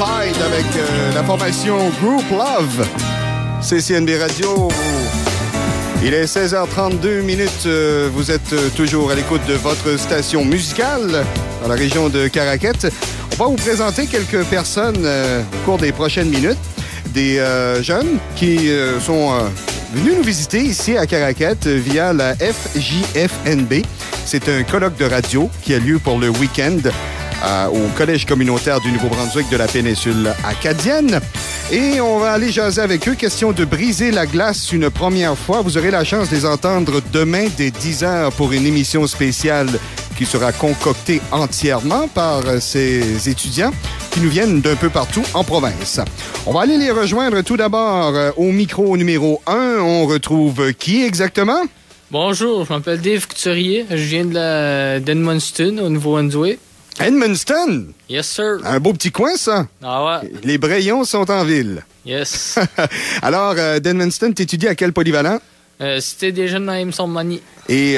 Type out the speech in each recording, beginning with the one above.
Amplified avec la formation Group Love. CCNB Radio. Il est 16h32 minutes. Vous êtes toujours à l'écoute de votre station musicale dans la région de Caraquette. On va vous présenter quelques personnes au cours des prochaines minutes. Des jeunes qui sont venus nous visiter ici à Caraquette via la FJFNB. C'est un colloque de radio qui a lieu pour le week-end au Collège communautaire du Nouveau-Brunswick de la péninsule acadienne. Et on va aller jaser avec eux. Question de briser la glace une première fois. Vous aurez la chance de les entendre demain dès 10h pour une émission spéciale qui sera concoctée entièrement par ces étudiants qui nous viennent d'un peu partout en province. On va aller les rejoindre tout d'abord au micro numéro 1. On retrouve qui exactement? Bonjour, je m'appelle Dave Couturier. Je viens d'Edmundston, au Nouveau-Brunswick. Edmundston? Yes, sir. Un beau petit coin, ça? Ah ouais. Les Brayons sont en ville. Yes. Alors, d'Edmundston, t'étudies à quel polyvalent? Cité des jeunes dans Emerson-Mani. Et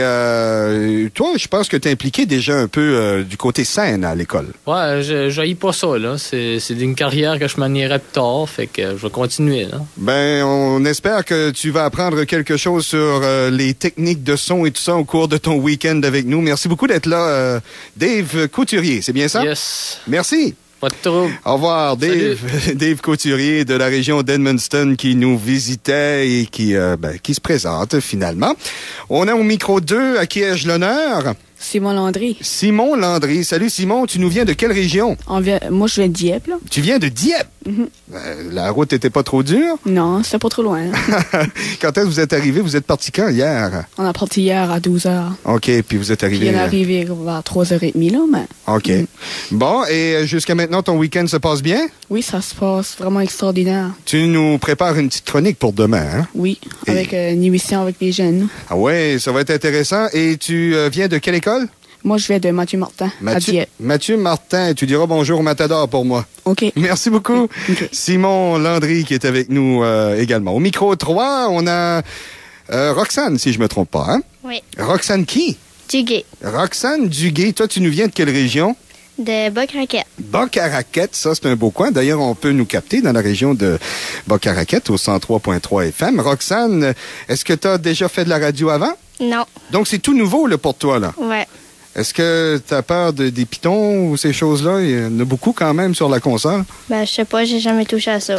toi, je pense que t'es impliqué déjà un peu du côté scène à l'école. Ouais, j'haïs pas ça, là. C'est d'une carrière que je manierais plus tard, fait que je vais continuer, là. Ben, on espère que tu vas apprendre quelque chose sur les techniques de son et tout ça au cours de ton week-end avec nous. Merci beaucoup d'être là, Dave Couturier, c'est bien ça? Yes. Merci. Pas de trouble. Au revoir, Dave. Dave Couturier de la région d'Edmundston qui nous visitait et qui se présente finalement. On a au micro 2, à qui ai-je l'honneur? Simon Landry. Simon Landry. Salut Simon, tu nous viens de quelle région? Moi, je viens de Dieppe, là. Tu viens de Dieppe? Mm-hmm. La route n'était pas trop dure? Non, c'était pas trop loin. Quand est-ce que vous êtes arrivé? Vous êtes parti quand, hier? On a parti hier à 12h. OK, puis vous êtes arrivé... Puis on est arrivé vers 3h30, là, mais... OK. Bon, et jusqu'à maintenant, ton week-end se passe bien? Oui, ça se passe vraiment extraordinaire. Tu nous prépares une petite chronique pour demain, hein? Oui, avec une émission avec les jeunes. Ah ouais, ça va être intéressant. Et tu viens de quelle école? Moi, je viens de Mathieu Martin, à Dieppe. Mathieu Martin, tu diras bonjour au Matador pour moi. OK. Merci beaucoup. Okay. Simon Landry qui est avec nous également. Au micro 3, on a Roxane, si je me trompe pas, hein? Oui. Roxane qui? Duguay. Roxane Duguay. Toi, tu nous viens de quelle région? De Boc-Raquette. Boc-Raquette, ça, c'est un beau coin. D'ailleurs, on peut nous capter dans la région de Boc-Raquette au 103.3 FM. Roxane, est-ce que tu as déjà fait de la radio avant? Non. Donc, c'est tout nouveau là, pour toi, là? Ouais. Est-ce que tu as peur des pitons ou ces choses-là? Il y en a beaucoup quand même sur la console. Ben, je sais pas, j'ai jamais touché à ça.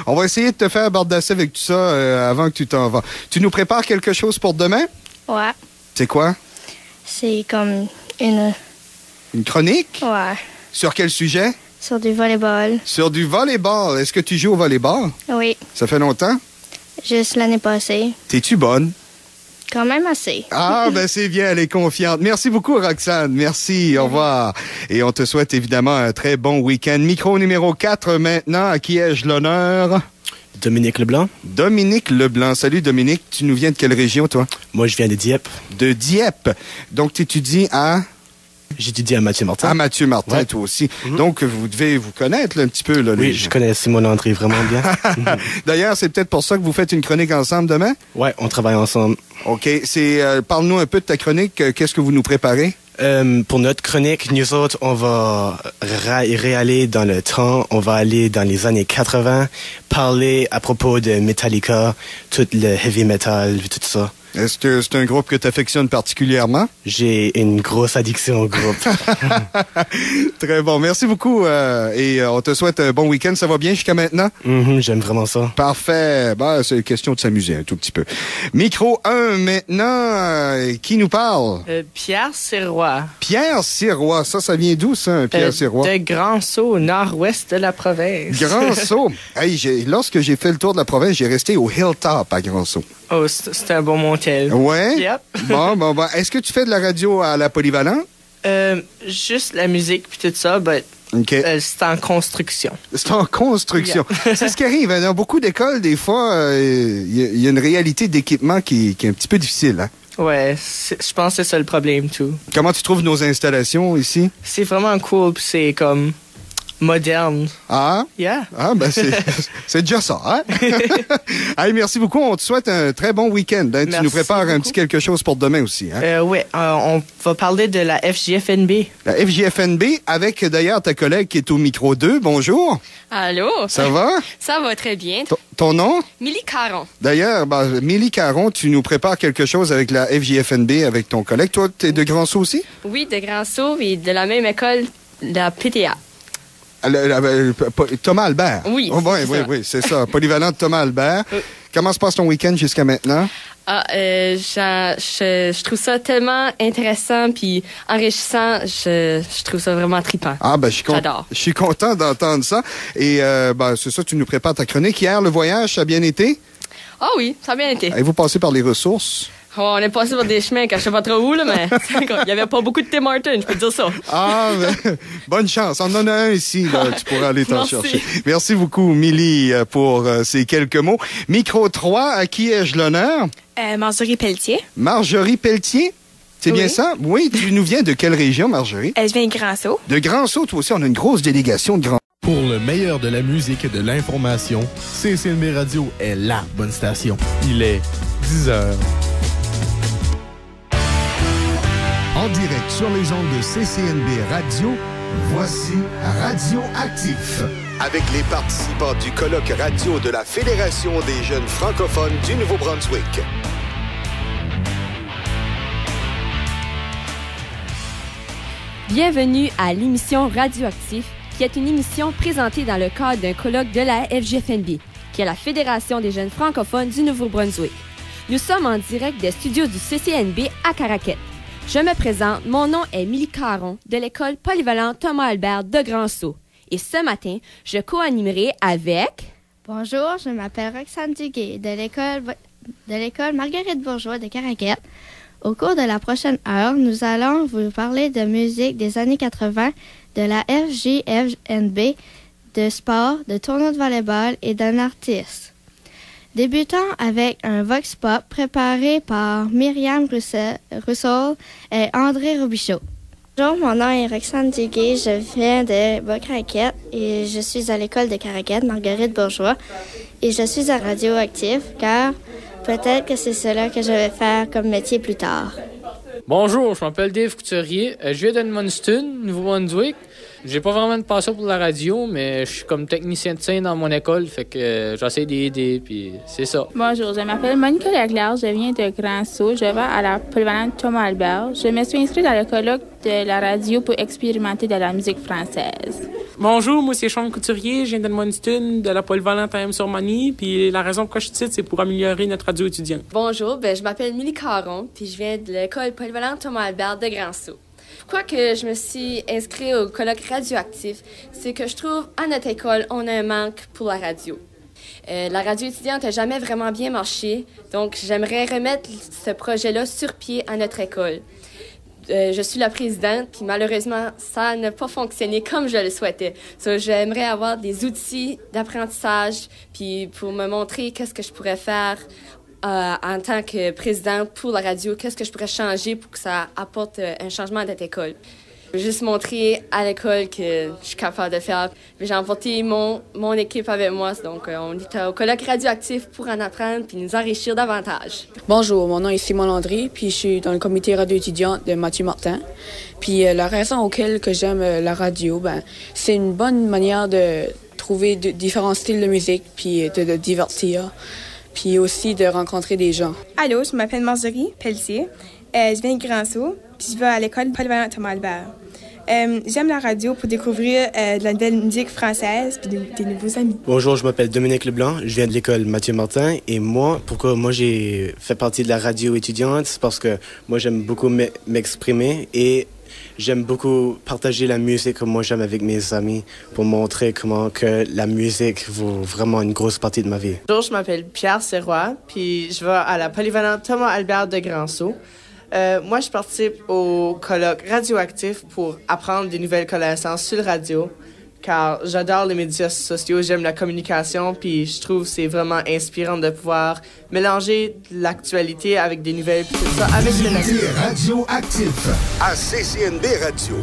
On va essayer de te faire bardasser avec tout ça avant que tu t'en vas. Tu nous prépares quelque chose pour demain? Ouais. C'est quoi? C'est comme une chronique? Ouais. Sur quel sujet? Sur du volleyball. Sur du volleyball. Est-ce que tu joues au volleyball? Oui. Ça fait longtemps? Juste l'année passée. T'es-tu bonne? Quand même assez. Ah, ben c'est bien, elle est confiante. Merci beaucoup, Roxane. Merci, au revoir. Et on te souhaite évidemment un très bon week-end. Micro numéro 4 maintenant. À qui ai-je l'honneur? Dominique Leblanc. Dominique Leblanc. Salut, Dominique. Tu nous viens de quelle région, toi? Moi, je viens de Dieppe. De Dieppe. Donc, tu étudies à... J'étudie à Mathieu Martin. À Mathieu Martin, ouais. Toi aussi. Donc, vous devez vous connaître là, un petit peu. Là, oui, je connais Simon Landry vraiment bien. D'ailleurs, c'est peut-être pour ça que vous faites une chronique ensemble demain? Ouais, on travaille ensemble. OK. Parle-nous un peu de ta chronique. Qu'est-ce que vous nous préparez? Pour notre chronique, nous autres, on va réaller dans le temps. On va aller dans les années 80, parler à propos de Metallica, tout le heavy metal, tout ça. Est-ce que c'est un groupe que tu affectionnes particulièrement? J'ai une grosse addiction au groupe. Très bon. Merci beaucoup. Et on te souhaite un bon week-end. Ça va bien jusqu'à maintenant? J'aime vraiment ça. Parfait. Ben, c'est question de s'amuser un tout petit peu. Micro 1 maintenant. Qui nous parle? Pierre Sirois. Pierre Sirois. Ça vient d'où, ça, Pierre Sirois? De Grand-Sault, au nord-ouest de la province. Grand-Sault. Hey, lorsque j'ai fait le tour de la province, j'ai resté au Hilltop à Grand-Sault. Oh, c'est un bon motel. Ouais? Yep. Bon. Est-ce que tu fais de la radio à la Polyvalente? Juste la musique puis tout ça, mais okay. C'est en construction. C'est en construction. Yeah. C'est ce qui arrive. Dans beaucoup d'écoles, des fois, il y a une réalité d'équipement qui est un petit peu difficile. Hein? Ouais, je pense que c'est ça le problème, tout. Comment tu trouves nos installations ici? C'est vraiment cool, puis c'est comme... moderne. Ah? Yeah. Ah, ben c'est déjà ça, hein? Hey, merci beaucoup. On te souhaite un très bon week-end. Hein? Tu nous prépares un petit quelque chose pour demain aussi, hein? Oui, on va parler de la FJFNB. La FJFNB, avec d'ailleurs ta collègue qui est au micro 2. Bonjour. Allô? Ça va? Ça va très bien. Ton nom? Milly Caron. D'ailleurs, Milly Caron, tu nous prépares quelque chose avec la FJFNB, avec ton collègue. Toi, tu es de Grand-Sault aussi? Oui, de Grand-Sault et de la même école, la PTA. Thomas Albert. Oui, oui, c'est ça. Polyvalent de Thomas Albert. Oui. Comment se passe ton week-end jusqu'à maintenant? Je trouve ça tellement intéressant puis enrichissant. Je trouve ça vraiment trippant. Ah, j'adore. Je suis content d'entendre ça. Et c'est ça, tu nous prépares ta chronique. Hier, le voyage, ça a bien été? Ah oui, ça a bien été. Avez-vous passé par les ressources? Oh, on est passé par des chemins que je sais pas trop où, là, mais il y avait pas beaucoup de Tim Hortons, je peux te dire ça. Ah, bonne chance. On en a un ici, là. Tu pourras aller t'en chercher. Merci beaucoup, Milly, pour ces quelques mots. Micro 3, à qui ai-je l'honneur? Marjorie Pelletier. Marjorie Pelletier? C'est bien ça? Oui, tu nous viens de quelle région, Marjorie? Je viens de Grand-Sault. De Grand-Sault, toi aussi, on a une grosse délégation de Grand-Sault. Pour le meilleur de la musique et de l'information, CCNB Radio est la bonne station. Il est 10h. En direct sur les ondes de CCNB Radio, voici Radio Actif. Avec les participants du colloque radio de la Fédération des jeunes francophones du Nouveau-Brunswick. Bienvenue à l'émission Radioactif, qui est une émission présentée dans le cadre d'un colloque de la FJFNB, qui est la Fédération des jeunes francophones du Nouveau-Brunswick. Nous sommes en direct des studios du CCNB à Caraquette. Je me présente, mon nom est Milly Caron, de l'école polyvalente Thomas Albert de Grand-Sault. Et ce matin, je co-animerai avec... Bonjour, je m'appelle Roxane Duguay, de l'école Marguerite Bourgeois de Caraquette. Au cours de la prochaine heure, nous allons vous parler de musique des années 80, de la FJFNB, de sport, de tournois de volleyball et d'un artiste. Débutons avec un vox pop préparé par Myriam Russell et André Robichaud. Bonjour, mon nom est Roxane Duguay, je viens de Bas-Caraquette et je suis à l'école de Caraquette, Marguerite Bourgeois, et je suis à Radioactif car peut-être que c'est cela que je vais faire comme métier plus tard. Bonjour, je m'appelle Dave Couturier, je viens d'Edmundston, Nouveau-Brunswick. J'ai pas vraiment de passion pour la radio, mais je suis comme technicien de scène dans mon école, fait que j'essaie d'aider, puis c'est ça. Bonjour, je m'appelle Monica Leclerc, je viens de Grand-Sault, je vais à la polyvalente Thomas Albert. Je me suis inscrite dans le colloque de la radio pour expérimenter de la musique française. Bonjour, moi c'est Sean Couturier, je viens d'Edmundston, de la polyvalente AM-sur-Manie, puis la raison pourquoi je cite, c'est pour améliorer notre radio étudiante. Bonjour, je m'appelle Milly Caron, puis je viens de l'école polyvalente Thomas Albert de Grand-Sault. Pourquoi que je me suis inscrite au colloque radioactif, c'est que je trouve à notre école, on a un manque pour la radio. La radio étudiante n'a jamais vraiment bien marché, donc j'aimerais remettre ce projet-là sur pied à notre école. Je suis la présidente, puis malheureusement, ça n'a pas fonctionné comme je le souhaitais. J'aimerais avoir des outils d'apprentissage, puis pour me montrer qu'est-ce que je pourrais faire en tant que président pour la radio, qu'est-ce que je pourrais changer pour que ça apporte un changement à notre école. Je veux juste montrer à l'école que je suis capable de faire. J'ai emporté mon équipe avec moi, donc on est au colloque radioactif pour en apprendre puis nous enrichir davantage. Bonjour, mon nom est Simon Landry, puis je suis dans le comité radio étudiant de Mathieu Martin. Puis la raison auquel que j'aime la radio, c'est une bonne manière de trouver différents styles de musique puis de divertir. Puis aussi de rencontrer des gens. Allô, je m'appelle Marjorie Pelletier. Je viens de Grand-Sault, puis je vais à l'école polyvalente Thomas Albert. J'aime la radio pour découvrir de la belle musique française puis des nouveaux amis. Bonjour, je m'appelle Dominique Leblanc, je viens de l'école Mathieu Martin et pourquoi j'ai fait partie de la radio étudiante, c'est parce que moi j'aime beaucoup m'exprimer et j'aime beaucoup partager la musique que moi j'aime avec mes amis pour montrer comment que la musique vaut vraiment une grosse partie de ma vie. Bonjour, je m'appelle Pierre Serrois, puis je vais à la polyvalente Thomas Albert de Grand-Sault. Moi, je participe au colloque radioactif pour apprendre des nouvelles connaissances sur la radio, car j'adore les médias sociaux, j'aime la communication, puis je trouve que c'est vraiment inspirant de pouvoir mélanger l'actualité avec des nouvelles, puis tout ça avec le radioactif à CCNB Radio.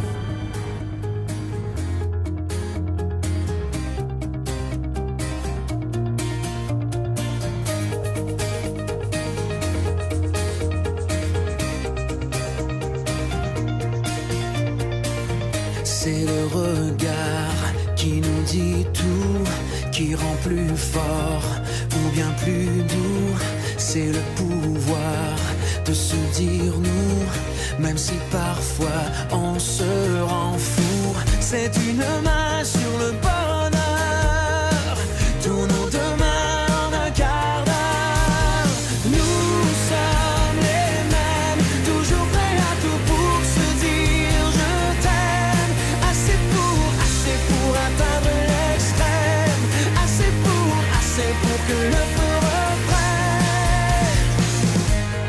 rend plus fort ou bien plus doux. C'est le pouvoir de se dire nous, même si parfois on se rend fou. C'est une main sur le bonheur, tous nos demain en un quart d'heure. Nous sommes les mêmes, toujours prêts à tout pour se dire je t'aime. Assez pour atteindre l'extrême. Assez pour que le feu reprenne.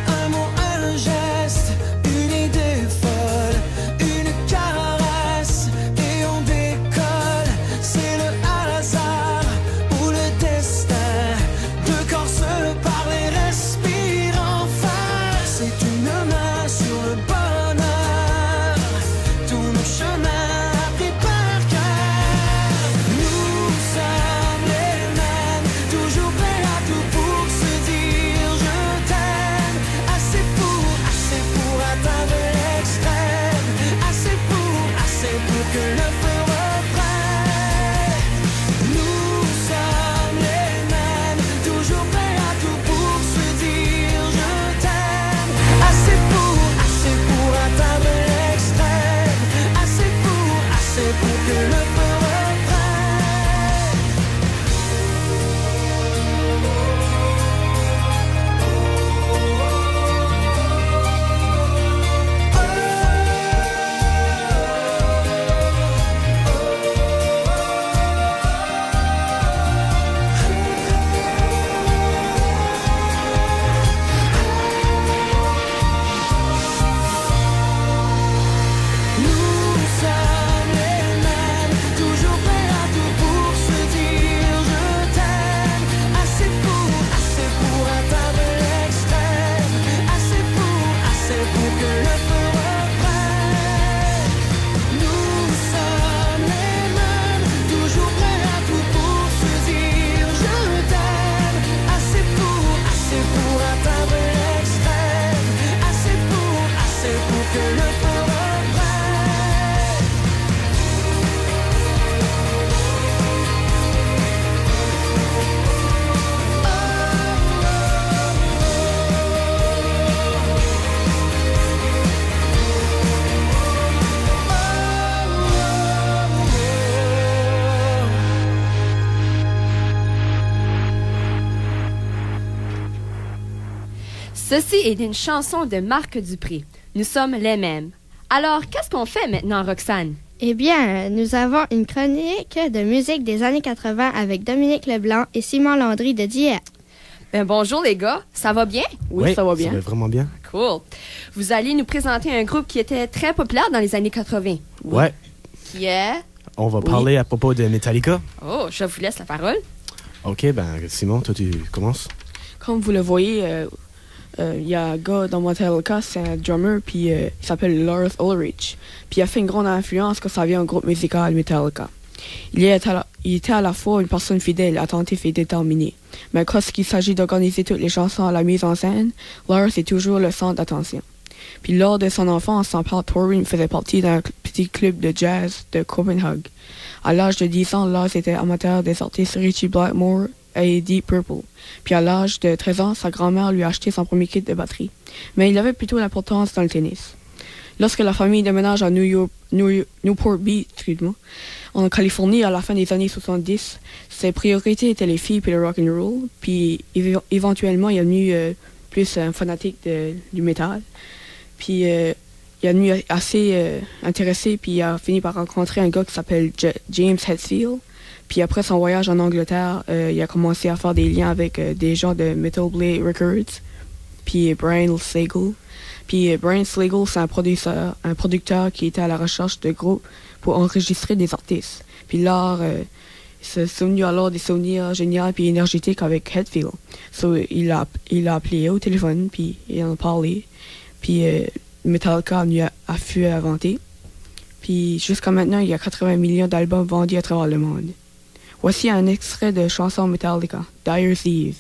Un mot, un geste, une idée folle, une caresse et on décolle. C'est le hasard ou le destin. Deux corps se parlent et respirent enfin. C'est une main sur le bonheur, tous nos chemins appris par cœur. Nous sommes les mêmes, toujours prêts à tout pour se dire je t'aime. Assez pour atteindre l'extrême. Assez pour que le feu reprenne. Nous sommes les mêmes, toujours prêts à tout pour se dire je t'aime. Assez pour atteindre l'extrême. Assez pour que le feu reprenne. Nous sommes les mêmes, toujours prêts à tout pour se dire je t'aime. Assez pour atteindre l'extrême. Assez pour que le feu reprenne. Nous sommes les mêmes, toujours prêts à tout pour se dire je t'aime. Assez pour atteindre l'extrême. Assez pour que le feu reprenne. Ceci est une chanson de Marc Dupré. Nous sommes les mêmes. Alors, qu'est-ce qu'on fait maintenant, Roxane? Eh bien, nous avons une chronique de musique des années 80 avec Dominique Leblanc et Simon Landry de Diète. Ben, bonjour les gars, ça va bien? Oui, ça va bien. Ça va vraiment bien. Cool. Vous allez nous présenter un groupe qui était très populaire dans les années 80. Ouais. Qui est? On va parler à propos de Metallica. Oh, je vous laisse la parole. OK, ben Simon, toi tu commences. Comme vous le voyez, il y a un gars dans Metallica, c'est un drummer, puis il s'appelle Lars Ulrich. Puis il a fait une grande influence quand ça vient au groupe musical Metallica. Il était à la fois une personne fidèle, attentive et déterminée. Mais quand il s'agit d'organiser toutes les chansons à la mise en scène, Lars est toujours le centre d'attention. Puis lors de son enfance, son père Torrin faisait partie d'un petit club de jazz de Copenhague. À l'âge de 10 ans, Lars était amateur des artistes Richie Blackmore et Deep Purple. Puis à l'âge de 13 ans, sa grand-mère lui a acheté son premier kit de batterie. Mais il avait plutôt l'importance dans le tennis. Lorsque la famille déménage à Newport Beach, en Californie à la fin des années 70, ses priorités étaient les filles et le rock and roll. Puis éventuellement, il est devenu plus un fanatique du métal. Puis il est devenu assez intéressé, puis il a fini par rencontrer un gars qui s'appelle James Hetfield. Puis après son voyage en Angleterre, il a commencé à faire des liens avec des gens de Metal Blade Records, puis Brian Slagle. Puis Brian Slagle, c'est un producteur qui était à la recherche de groupes pour enregistrer des artistes. Puis là, il s'est souvenu alors des souvenirs géniaux puis énergétiques avec Hetfield. So, il a appelé au téléphone, puis il en a parlé. Puis Metallica a fui inventer. Puis jusqu'à maintenant, il y a 80 millions d'albums vendus à travers le monde. Voici un extrait de chanson Metallica, Dire Thieves.